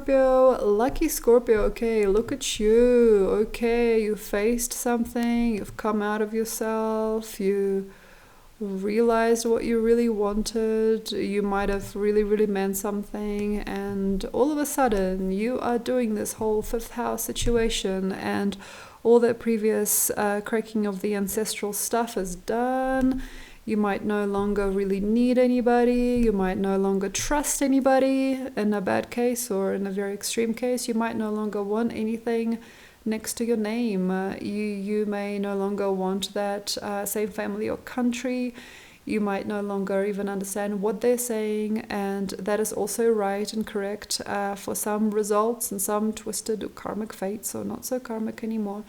Scorpio, lucky Scorpio. Okay, look at you. Okay, you faced something, you've come out of yourself, you realized what you really wanted, you might have really, really meant something, and all of a sudden you are doing this whole fifth house situation, and all that previous cracking of the ancestral stuff is done. You might no longer really need anybody. You might no longer trust anybody in a bad case, or in a very extreme case. You might no longer want anything next to your name. You may no longer want that same family or country. You might no longer even understand what they're saying, and that is also right and correct for some results and some twisted karmic fates, or not so karmic anymore.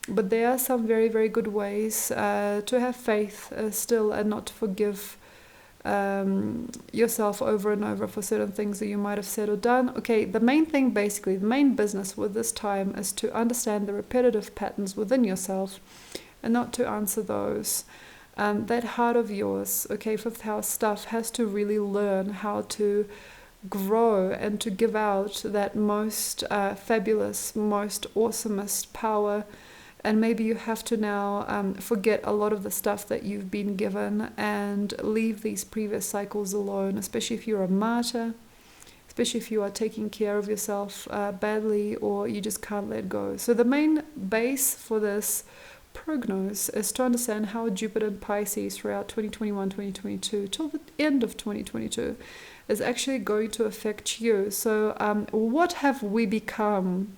But there are some very, very good ways to have faith still, and not to forgive yourself over and over for certain things that you might have said or done. Okay, the main thing, basically, the main business with this time is to understand the repetitive patterns within yourself and not to answer those. That heart of yours, okay, fifth house stuff, has to really learn how to grow and to give out that most fabulous, most awesomest power. And maybe you have to now forget a lot of the stuff that you've been given and leave these previous cycles alone, especially if you're a martyr, especially if you are taking care of yourself badly, or you just can't let go. So the main base for this prognosis is to understand how Jupiter in Pisces throughout 2021, 2022, till the end of 2022, is actually going to affect you. So what have we become?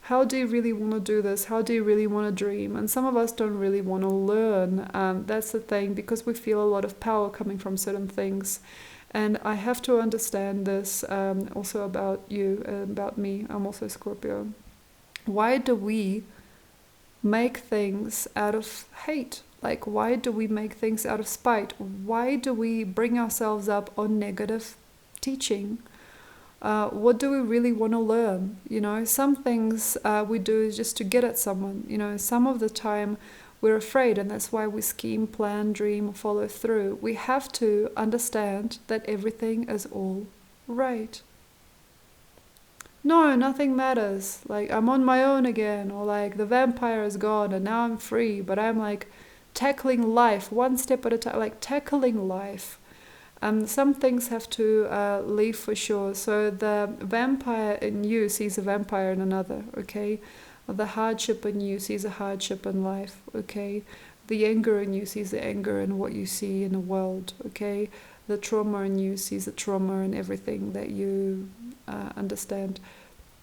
How do you really want to do this? How do you really want to dream? And some of us don't really want to learn. That's the thing, because we feel a lot of power coming from certain things. And I have to understand this also about you, about me. I'm also Scorpio. Why do we make things out of hate? Like, why do we make things out of spite? Why do we bring ourselves up on negative teaching? What do we really want to learn? You know, some things we do just to get at someone. You know, some of the time we're afraid, and that's why we scheme, plan, dream, follow through. We have to understand that everything is all right. No, nothing matters. Like, I'm on my own again, or like the vampire is gone and now I'm free, but I'm like tackling life one step at a time, like tackling life. Some things have to leave for sure. So the vampire in you sees a vampire in another, okay? The hardship in you sees a hardship in life, okay? The anger in you sees the anger in what you see in the world, okay? The trauma in you sees the trauma in everything that you understand.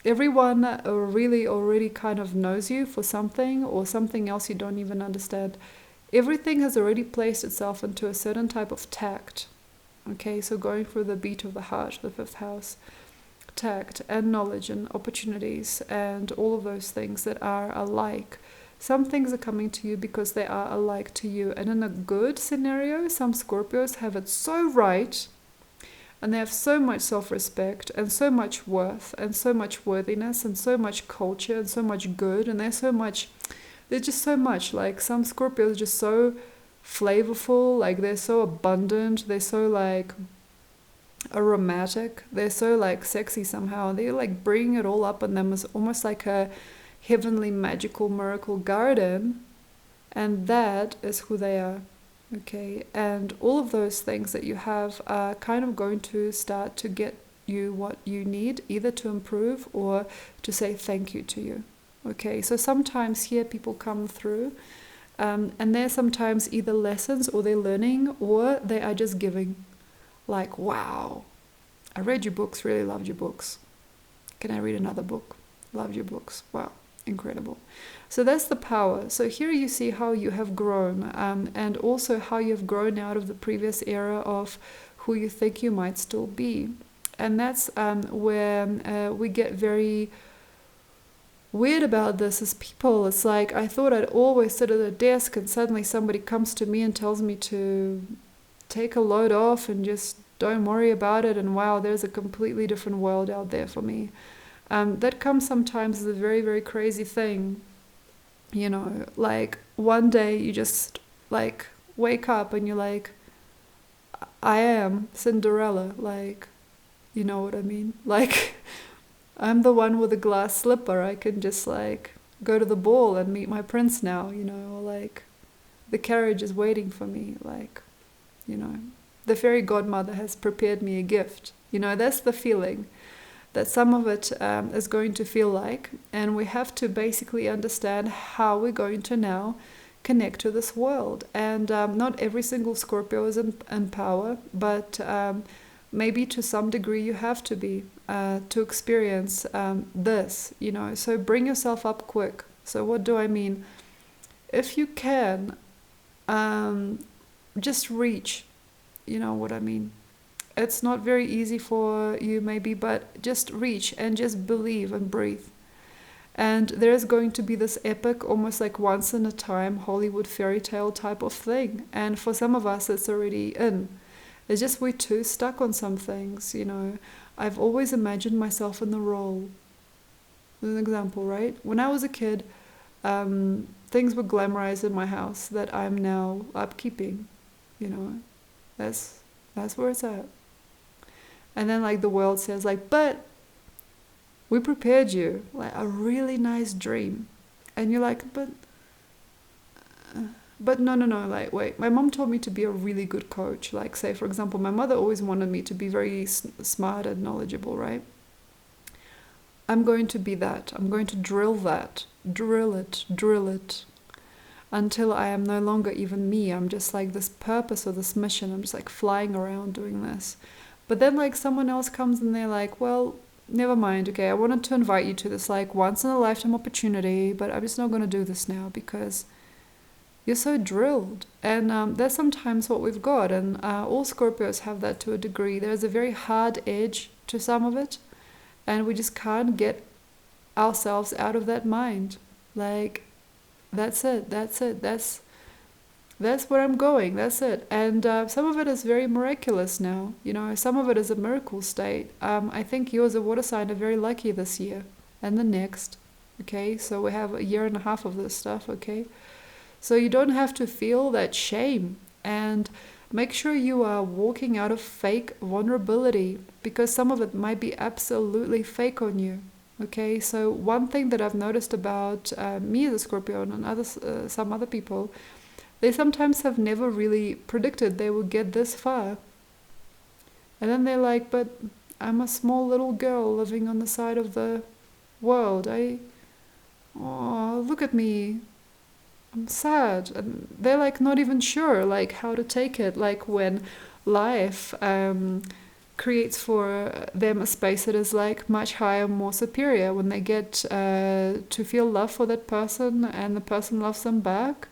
Everyone really already kind of knows you for something, or something else you don't even understand. Everything has already placed itself into a certain type of tact. Okay, so going through the beat of the heart, the fifth house, tact and knowledge and opportunities and all of those things that are alike. Some things are coming to you because they are alike to you. And in a good scenario, some Scorpios have it so right, and they have so much self-respect and so much worth and so much worthiness and so much culture and so much good, and they're just so much. Like, some Scorpios are just so flavorful, like they're so abundant, they're so like aromatic, they're so like sexy somehow. They like bring it all up in them as almost like a heavenly magical miracle garden, and that is who they are. Okay, and all of those things that you have are kind of going to start to get you what you need, either to improve or to say thank you to you. Okay, so sometimes here people come through and they're sometimes either lessons, or they're learning, or they are just giving. Like, wow, I read your books, really loved your books. Can I read another book? Loved your books. Wow, incredible. So that's the power. So here you see how you have grown, and also how you've grown out of the previous era of who you think you might still be. And that's where we get very weird about this as people. It's like, I thought I'd always sit at a desk, and suddenly somebody comes to me and tells me to take a load off and just don't worry about it, and wow, there's a completely different world out there for me. That comes sometimes as a very, very crazy thing. You know, like one day you just like wake up and you're like, I am Cinderella, like You know what I mean? Like, I'm the one with a glass slipper. I can just like go to the ball and meet my prince now, you know, or like the carriage is waiting for me, like, you know, the fairy godmother has prepared me a gift. You know, that's the feeling that some of it is going to feel like, and we have to basically understand how we're going to now connect to this world. And not every single Scorpio is in power, but maybe to some degree you have to be to experience this, you know. So bring yourself up quick. So what do I mean? If you can, just reach, you know what I mean. It's not very easy for you maybe, but just reach and just believe and breathe. And there's going to be this epic, almost like once in a time Hollywood fairy tale type of thing. And for some of us, it's already in. It's just we're too stuck on some things, you know. I've always imagined myself in the role. As an example, right? When I was a kid, things were glamorized in my house that I'm now upkeeping, you know. That's where it's at. And then like the world says like, but we prepared you like a really nice dream. And you're like, but no, like, wait, my mom told me to be a really good coach. Like, say, for example, my mother always wanted me to be very smart and knowledgeable, right? I'm going to be that. I'm going to drill it, until I am no longer even me. I'm just like this purpose or this mission. I'm just like flying around doing this. But then like someone else comes and they're like, well, never mind, okay, I wanted to invite you to this like once in a lifetime opportunity, but I'm just not going to do this now because you're so drilled. And that's sometimes what we've got. And all Scorpios have that to a degree. There's a very hard edge to some of it. And we just can't get ourselves out of that mind. Like, that's it. That's where I'm going. That's it. And some of it is very miraculous now. You know, some of it is a miracle state. I think you as a water sign are very lucky this year and the next. Okay, so we have a year and a half of this stuff. Okay, so you don't have to feel that shame, and make sure you are walking out of fake vulnerability, because some of it might be absolutely fake on you. Okay, so one thing that I've noticed about me as a Scorpio and some other people, they sometimes have never really predicted they would get this far. And then they're like, but I'm a small little girl living on the side of the world. Oh, look at me. I'm sad. And they're like not even sure like how to take it. Like when life creates for them a space that is like much higher, more superior, when they get to feel love for that person and the person loves them back.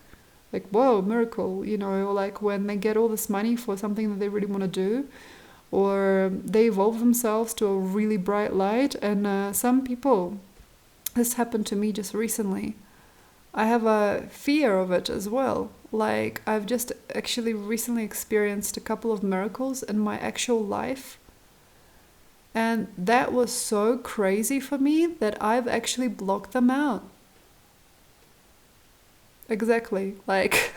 Like, whoa, miracle, you know, or like when they get all this money for something that they really want to do, or they evolve themselves to a really bright light. And some people, this happened to me just recently, I have a fear of it as well. Like, I've just actually recently experienced a couple of miracles in my actual life. And that was so crazy for me that I've actually blocked them out. Exactly. Like,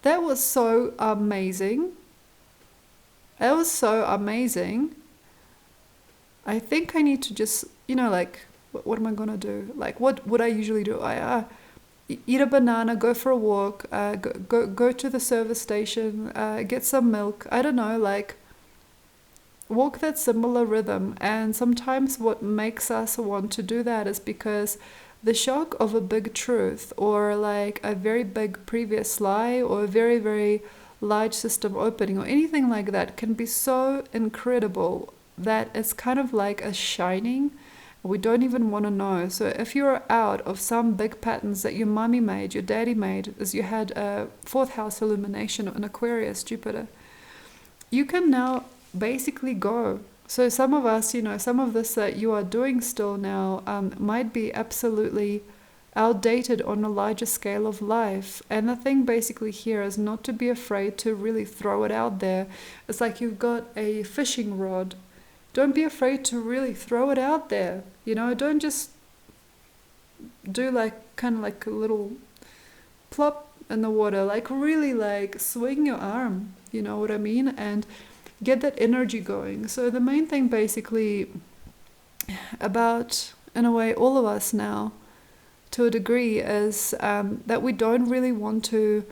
that was so amazing. That was so amazing. I think I need to just, you know, like, what am I going to do? Like, what would I usually do? I eat a banana, go for a walk, go to the service station, get some milk. I don't know, like, walk that similar rhythm. And sometimes what makes us want to do that is because the shock of a big truth, or like a very big previous lie, or a very, very large system opening, or anything like that, can be so incredible that it's kind of like a shining. We don't even want to know. So if you're out of some big patterns that your mommy made, your daddy made, as you had a fourth house illumination in Aquarius, Jupiter, you can now basically go. So some of us, you know, some of this that you are doing still now might be absolutely outdated on a larger scale of life. And the thing basically here is not to be afraid to really throw it out there. It's like you've got a fishing rod. Don't be afraid to really throw it out there. You know, don't just do like kind of like a little plop in the water. Like really like swing your arm. You know what I mean? And get that energy going. So the main thing basically about, in a way, all of us now, to a degree, is that we don't really want to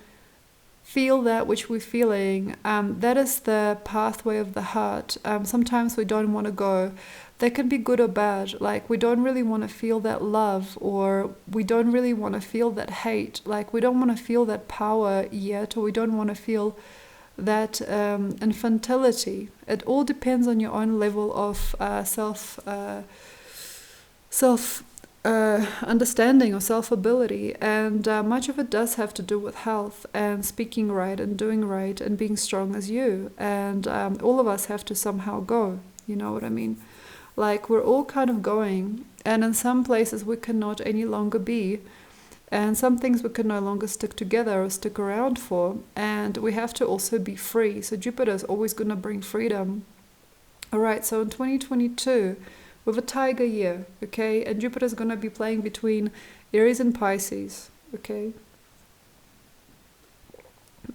feel that which we're feeling. That is the pathway of the heart. Sometimes we don't want to go. That can be good or bad. Like, we don't really want to feel that love, or we don't really want to feel that hate. Like, we don't want to feel that power yet, or we don't want to feel that infantility. It all depends on your own level of self understanding or self-ability, and much of it does have to do with health and speaking right and doing right and being strong as you, and all of us have to somehow go, you know what I mean? Like, we're all kind of going, and in some places we cannot any longer be, and some things we can no longer stick together or stick around for, and we have to also be free. So Jupiter is always going to bring freedom. Alright, so in 2022, with a tiger year, okay, and Jupiter is going to be playing between Aries and Pisces, okay,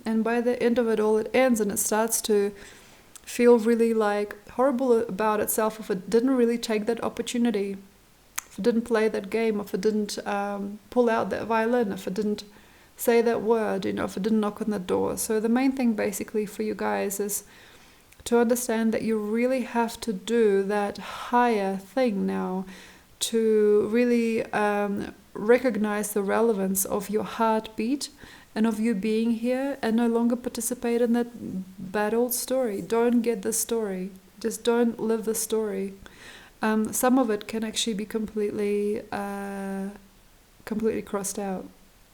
and by the end of it all, it ends and it starts to feel really like horrible about itself if it didn't really take that opportunity, if it didn't play that game, if it didn't pull out that violin, if it didn't say that word, you know, if it didn't knock on the door. So the main thing basically for you guys is to understand that you really have to do that higher thing now, to really recognize the relevance of your heartbeat and of you being here, and no longer participate in that bad old story. Don't get the story. Just don't live the story. Some of it can actually be completely crossed out.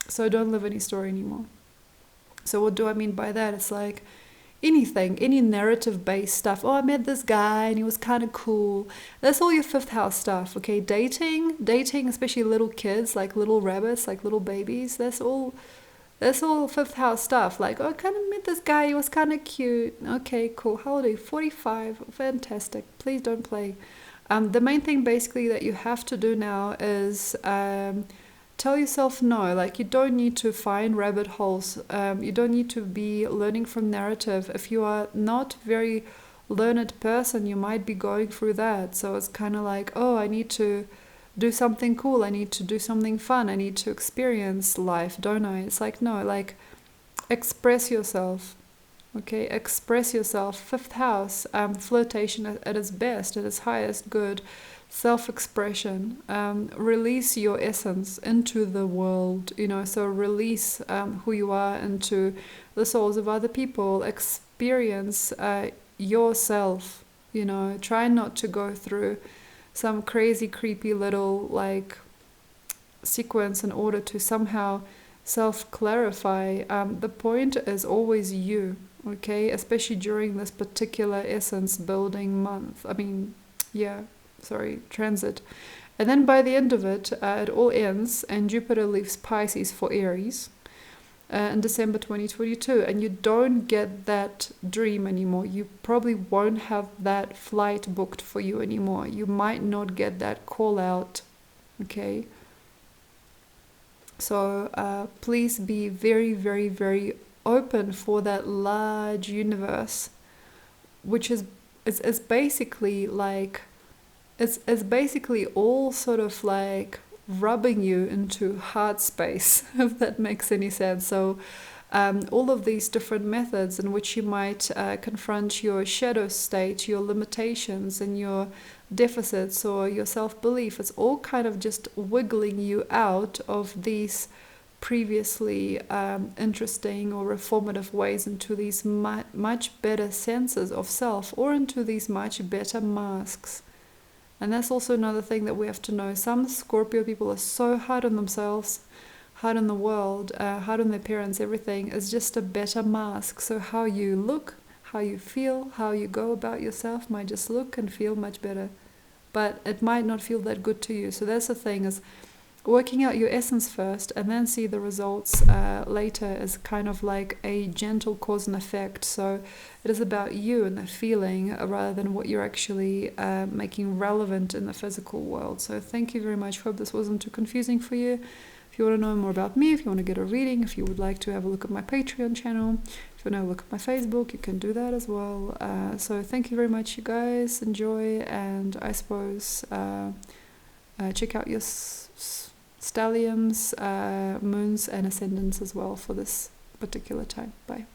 So don't live any story anymore. So what do I mean by that? It's like anything, any narrative-based stuff. Oh, I met this guy and he was kind of cool. That's all your fifth house stuff, okay? Dating, especially little kids, like little rabbits, like little babies. That's all fifth house stuff. Like, oh, I kind of met this guy. He was kind of cute. Okay, cool. How old are you? 45. Fantastic. Please don't play. The main thing basically that you have to do now is tell yourself no. Like, you don't need to find rabbit holes. You don't need to be learning from narrative. If you are not very learned person, you might be going through that. So it's kind of like, oh, I need to do something cool. I need to do something fun. I need to experience life, don't I? It's like, no, like, express yourself. Okay, express yourself. Fifth house, flirtation at its best, at its highest good. Self-expression, release your essence into the world, you know, so release who you are into the souls of other people, experience yourself, you know, try not to go through some crazy creepy little like sequence in order to somehow self-clarify. The point is always you, okay, especially during this particular essence building month, transit. And then by the end of it, it all ends and Jupiter leaves Pisces for Aries in December 2022, and you don't get that dream anymore. You probably won't have that flight booked for you anymore. You might not get that call out, okay? So please be very, very, very open for that large universe, which is basically like, it's basically all sort of like rubbing you into heart space, if that makes any sense. So all of these different methods in which you might confront your shadow state, your limitations and your deficits or your self-belief, it's all kind of just wiggling you out of these previously interesting or reformative ways into these much better senses of self, or into these much better masks. And that's also another thing that we have to know. Some Scorpio people are so hard on themselves, hard on the world, hard on their parents. Everything is just a better mask. So how you look, how you feel, how you go about yourself might just look and feel much better. But it might not feel that good to you. So that's the thing, is working out your essence first and then see the results later is kind of like a gentle cause and effect. So it is about you and the feeling rather than what you're actually making relevant in the physical world. So thank you very much. Hope this wasn't too confusing for you. If If you want to know more about me, if you want to get a reading, if you would like to have a look at my Patreon channel, if you want to have a look at my Facebook, you can do that as well. So thank you very much, you guys. Enjoy, and I suppose check out your stelliums, moons, and ascendants as well for this particular time. Bye.